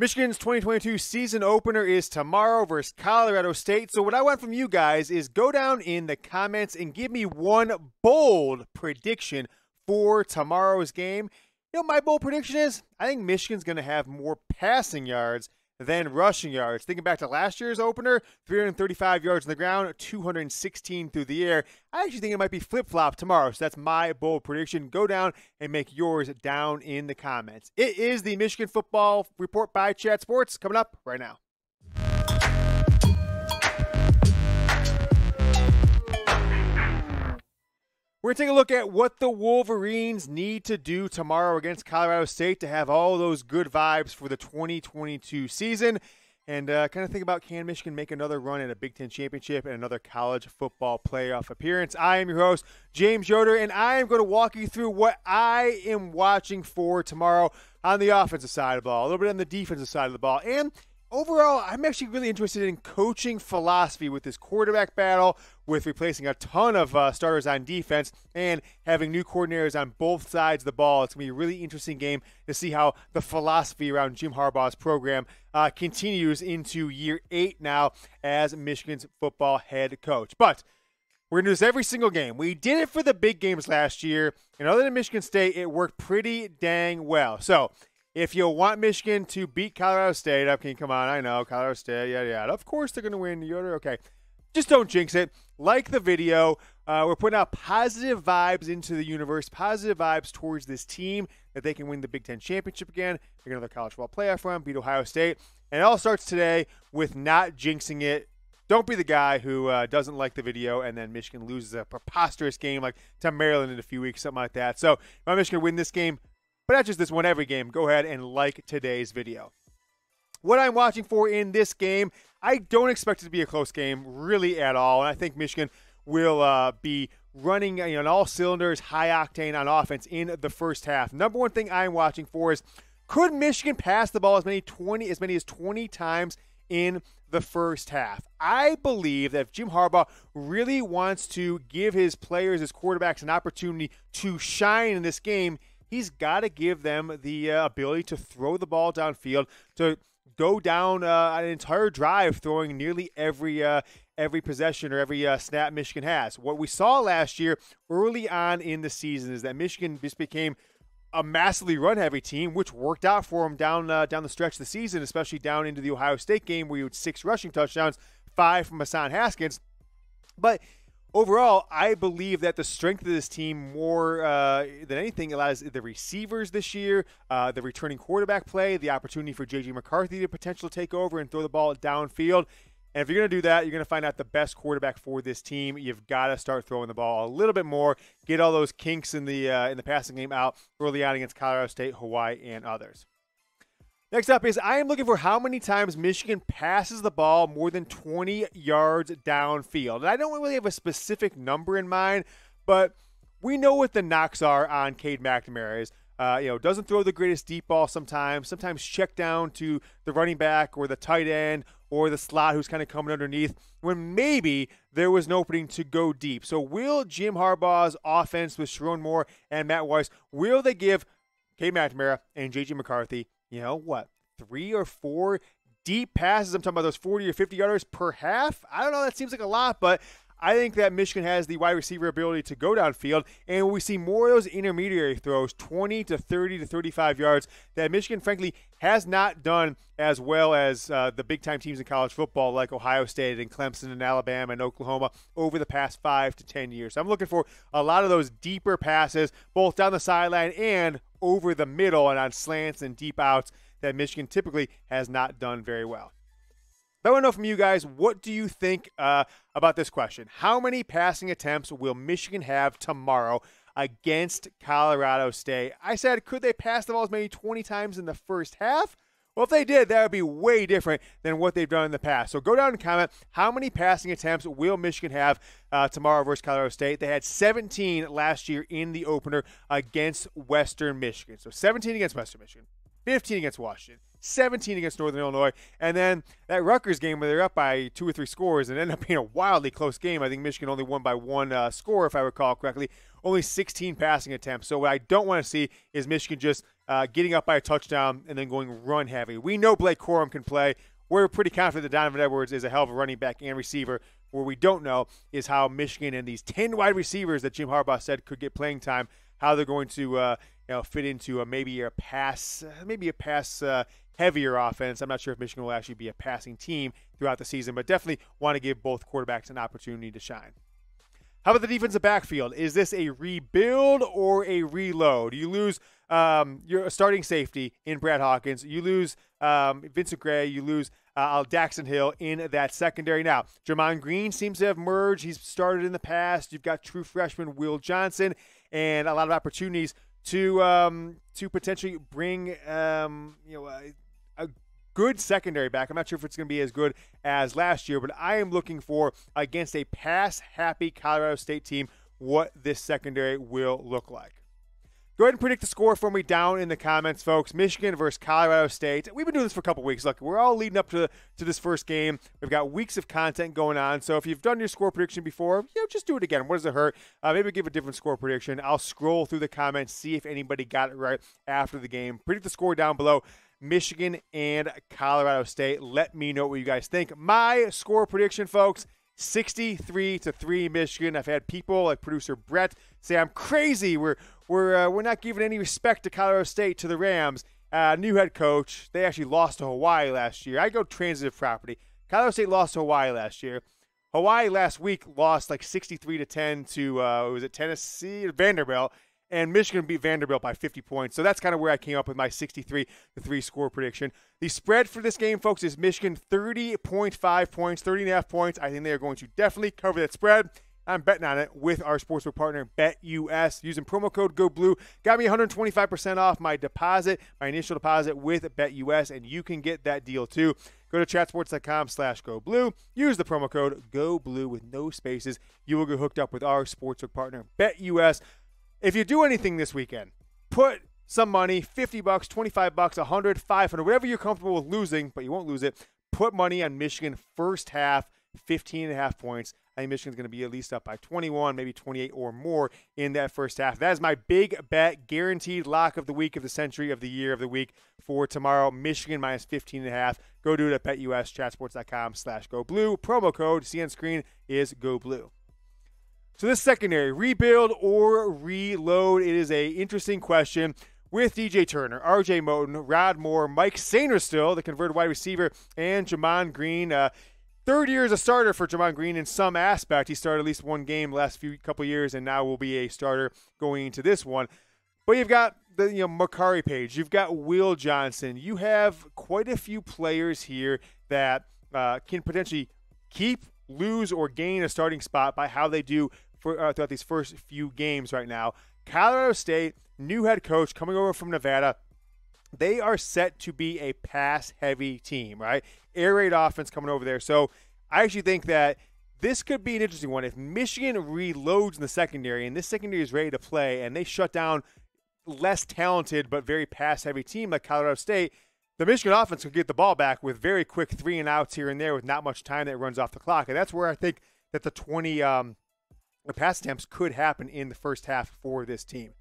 Michigan's 2022 season opener is tomorrow versus Colorado State. So what I want from you guys is go down in the comments and give me one bold prediction for tomorrow's game. You know, my bold prediction is I think Michigan's going to have more passing yards than rushing yards. Thinking back to last year's opener, 335 yards on the ground, 216 through the air. I actually think it might be flip-flop tomorrow, so that's my bold prediction. Go down and make yours down in the comments. It is the Michigan Football Report by Chat Sports coming up right now. We're going to take a look at what the Wolverines need to do tomorrow against Colorado State to have all those good vibes for the 2022 season. And kind of think about, can Michigan make another run at a Big Ten championship and another college football playoff appearance? I am your host, James Yoder, and I am going to walk you through what I am watching for tomorrow on the offensive side of the ball, a little bit on the defensive side of the ball, and overall, I'm actually really interested in coaching philosophy with this quarterback battle, with replacing a ton of starters on defense and having new coordinators on both sides of the ball. It's going to be a really interesting game to see how the philosophy around Jim Harbaugh's program continues into year 8 now as Michigan's football head coach. But we're going to do this every single game. We did it for the big games last year, and other than Michigan State, it worked pretty dang well. So if you want Michigan to beat Colorado State, okay, come on, I know, Colorado State, yeah. Of course they're going to win, Yoder, okay. Just don't jinx it. Like the video. We're putting out positive vibes into the universe, positive vibes towards this team that they can win the Big Ten championship again, make another college football playoff run, beat Ohio State. And it all starts today with not jinxing it. Don't be the guy who doesn't like the video and then Michigan loses a preposterous game like to Maryland in a few weeks, something like that. So if I'm Michigan to win this game, but not just this one, every game, go ahead and like today's video. What I'm watching for in this game, I don't expect it to be a close game really at all. And I think Michigan will be running on all cylinders, high octane on offense in the first half. Number one thing I'm watching for is, could Michigan pass the ball as many as 20 times in the first half? I believe that if Jim Harbaugh really wants to give his players, his quarterbacks, an opportunity to shine in this game, he's got to give them the ability to throw the ball downfield, to go down an entire drive throwing nearly every possession or every snap Michigan has. What we saw last year early on in the season is that Michigan just became a massively run-heavy team, which worked out for them down the stretch of the season, especially down into the Ohio State game where you had 6 rushing touchdowns, 5 from Hassan Haskins. But overall, I believe that the strength of this team more than anything allows the receivers this year, the returning quarterback play, the opportunity for J.J. McCarthy to potentially take over and throw the ball downfield. And if you're going to do that, you're going to find out the best quarterback for this team. You've got to start throwing the ball a little bit more, get all those kinks in the passing game out early on against Colorado State, Hawaii, and others. Next up is I am looking for how many times Michigan passes the ball more than 20 yards downfield. And I don't really have a specific number in mind, but we know what the knocks are on Cade McNamara. Is doesn't throw the greatest deep ball sometimes check down to the running back or the tight end or the slot who's kind of coming underneath when maybe there was an opening to go deep. So will Jim Harbaugh's offense with Sharon Moore and Matt Weiss, will they give Cade McNamara and J.J. McCarthy 3 or 4 deep passes? I'm talking about those 40 or 50 yarders per half. I don't know. That seems like a lot, but I think that Michigan has the wide receiver ability to go downfield, and we see more of those intermediary throws, 20 to 30 to 35 yards, that Michigan, frankly, has not done as well as the big-time teams in college football like Ohio State and Clemson and Alabama and Oklahoma over the past 5 to 10 years. So I'm looking for a lot of those deeper passes, both down the sideline and over the middle and on slants and deep outs that Michigan typically has not done very well. I want to know from you guys, what do you think about this question? How many passing attempts will Michigan have tomorrow against Colorado State? I said, could they pass the ball as many 20 times in the first half? Well, if they did, that would be way different than what they've done in the past. So go down and comment, how many passing attempts will Michigan have tomorrow versus Colorado State? They had 17 last year in the opener against Western Michigan. So 17 against Western Michigan, 15 against Washington, 17 against Northern Illinois. And then that Rutgers game where they're up by 2 or 3 scores and ended up being a wildly close game. I think Michigan only won by 1 score, if I recall correctly. Only 16 passing attempts. So what I don't want to see is Michigan just getting up by a touchdown and then going run heavy. We know Blake Corum can play. We're pretty confident that Donovan Edwards is a hell of a running back and receiver. Where we don't know is how Michigan and these 10 wide receivers that Jim Harbaugh said could get playing time, how they're going to fit into maybe a pass heavier offense. I'm not sure if Michigan will actually be a passing team throughout the season, but definitely want to give both quarterbacks an opportunity to shine. How about the defensive backfield? Is this a rebuild or a reload? You lose your starting safety in Brad Hawkins. You lose Vincent Gray. You lose Daxton Hill in that secondary. Now, Jamon Green seems to have merged. He's started in the past. You've got true freshman Will Johnson and a lot of opportunities to potentially bring a good secondary back. I'm not sure if it's going to be as good as last year, but I am looking for, against a pass-happy Colorado State team, what this secondary will look like. Go ahead and predict the score for me down in the comments, folks. Michigan versus Colorado State. We've been doing this for a couple weeks. Look, we're all leading up to this first game. We've got weeks of content going on. So if you've done your score prediction before, just do it again. What does it hurt? Maybe give a different score prediction. I'll scroll through the comments, see if anybody got it right after the game. Predict the score down below. Michigan and Colorado State. Let me know what you guys think. My score prediction, folks, 63-3 Michigan. I've had people like producer Brett say I'm crazy. We're not giving any respect to Colorado State, to the Rams. New head coach. They actually lost to Hawaii last year. I go transitive property. Colorado State lost to Hawaii last year. Hawaii last week lost like 63-10 to Tennessee, Vanderbilt. And Michigan beat Vanderbilt by 50 points. So that's kind of where I came up with my 63-3 score prediction. The spread for this game, folks, is Michigan 30.5 points, 30.5 points. I think they are going to definitely cover that spread. I'm betting on it with our sportsbook partner, BetUS. Using promo code GoBlue. Got me 125% off my deposit, my initial deposit with BetUS, and you can get that deal too. Go to chatsports.com/GoBlue. Use the promo code GoBlue with no spaces. You will get hooked up with our sportsbook partner, BetUS. If you do anything this weekend, put some money, $50, $25, $100, $500, whatever you're comfortable with losing, but you won't lose it. Put money on Michigan first half, 15.5 points. I think Michigan's going to be at least up by 21, maybe 28 or more in that first half. That is my big bet, guaranteed lock of the week, of the century, of the year, of the week for tomorrow. Michigan minus 15.5. Go do it at BetUS, chatsports.com/GoBlue. Promo code, see on screen, is GoBlue. So this secondary, rebuild or reload? It is a interesting question with DJ Turner, RJ Moten, Rod Moore, Mike Sainristil, the converted wide receiver, and Jamon Green. Third year as a starter for Jamon Green in some aspect. He started at least one game the last couple years, and now will be a starter going into this one. But you've got the Makari Page, you've got Will Johnson. You have quite a few players here that can potentially keep, lose, or gain a starting spot by how they do throughout these first few games right now. Colorado State, new head coach coming over from Nevada. They are set to be a pass-heavy team, right? Air raid offense coming over there. So I actually think that this could be an interesting one. If Michigan reloads in the secondary and this secondary is ready to play and they shut down less talented but very pass-heavy team like Colorado State, the Michigan offense could get the ball back with very quick 3-and-outs here and there with not much time that runs off the clock. And that's where I think that the 20 pass attempts could happen in the first half for this team.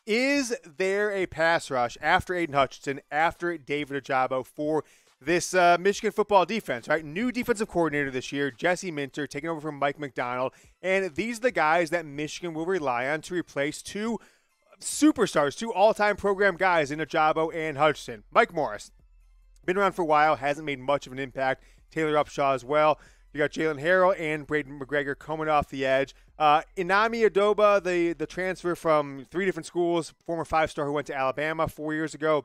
Is there a pass rush after Aiden Hutchinson, after David Ojabo for this Michigan football defense, right? New defensive coordinator this year, Jesse Minter, taking over from Mike McDonald. And these are the guys that Michigan will rely on to replace two superstars, two all-time program guys in Ojabo and Hutchinson. Mike Morris, been around for a while, hasn't made much of an impact. Taylor Upshaw as well. You got Jaylen Harrell and Braden McGregor coming off the edge. Inami Adoba, the transfer from 3 different schools, former 5-star who went to Alabama 4 years ago.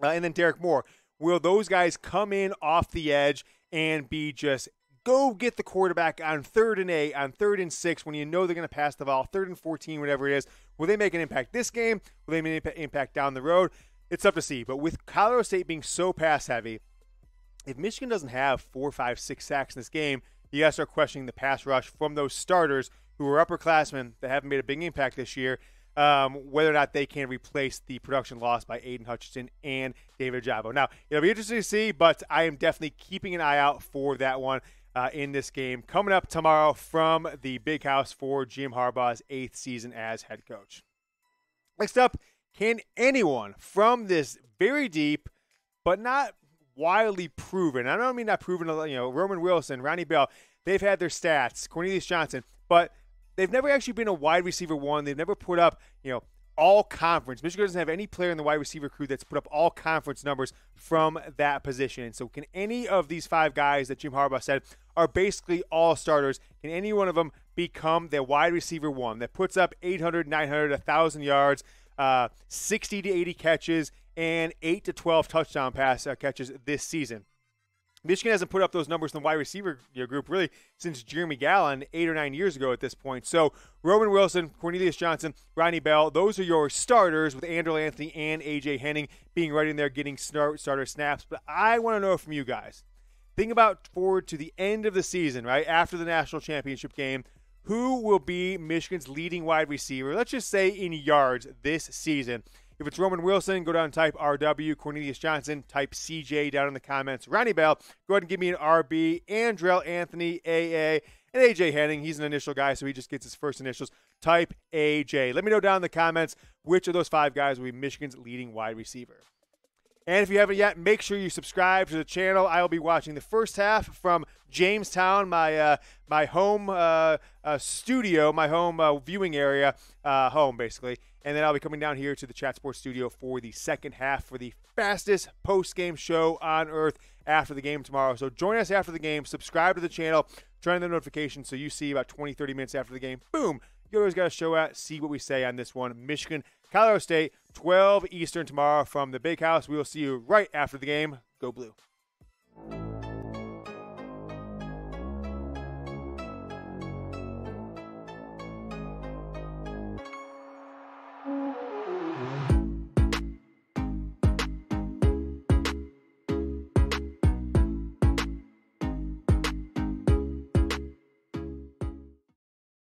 And then Derek Moore. Will those guys come in off the edge and be just go get the quarterback on 3rd and 8, on 3rd and 6 when you know they're going to pass the ball, 3rd and 14, whatever it is? Will they make an impact this game? Will they make an impact down the road? It's tough to see. But with Colorado State being so pass-heavy, if Michigan doesn't have 4, 5, 6 sacks in this game, you got to start questioning the pass rush from those starters who are upperclassmen that haven't made a big impact this year. whether or not they can replace the production lost by Aiden Hutchinson and David Ojabo. Now, it'll be interesting to see, but I am definitely keeping an eye out for that one in this game coming up tomorrow from the Big House for Jim Harbaugh's 8th season as head coach. Next up, can anyone from this very deep but not widely proven, I don't mean not proven, Roman Wilson, Ronnie Bell, they've had their stats, Cornelius Johnson, but they've never actually been a wide receiver one. They've never put up, all conference. Michigan doesn't have any player in the wide receiver crew that's put up all conference numbers from that position. So can any of these 5 guys that Jim Harbaugh said are basically all starters, can any one of them become the wide receiver one that puts up 800, 900, 1,000 yards, 60 to 80 catches, and 8 to 12 touchdown pass catches this season? Michigan hasn't put up those numbers in the wide receiver group really since Jeremy Gallon 8 or 9 years ago at this point. So Roman Wilson, Cornelius Johnson, Ronnie Bell, those are your starters with Andrew Anthony and A.J. Henning being right in there getting starter snaps. But I want to know from you guys, think about forward to the end of the season, right, after the national championship game, who will be Michigan's leading wide receiver, let's just say in yards this season? If it's Roman Wilson, go down and type RW. Cornelius Johnson, type CJ down in the comments. Ronnie Bell, go ahead and give me an RB. Andrell Anthony, AA. And AJ Henning, he's an initial guy, so he just gets his first initials. Type AJ. Let me know down in the comments which of those 5 guys will be Michigan's leading wide receiver. And if you haven't yet, make sure you subscribe to the channel. I will be watching the first half from Jamestown, my home studio, my home viewing area, home basically. And then I'll be coming down here to the Chat Sports studio for the second half for the fastest post-game show on earth after the game tomorrow. So join us after the game. Subscribe to the channel. Turn on the notifications so you see about 20, 30 minutes after the game. Boom. You always got a show at. See what we say on this one. Michigan, Colorado State, 12 Eastern tomorrow from the Big House. We will see you right after the game. Go Blue.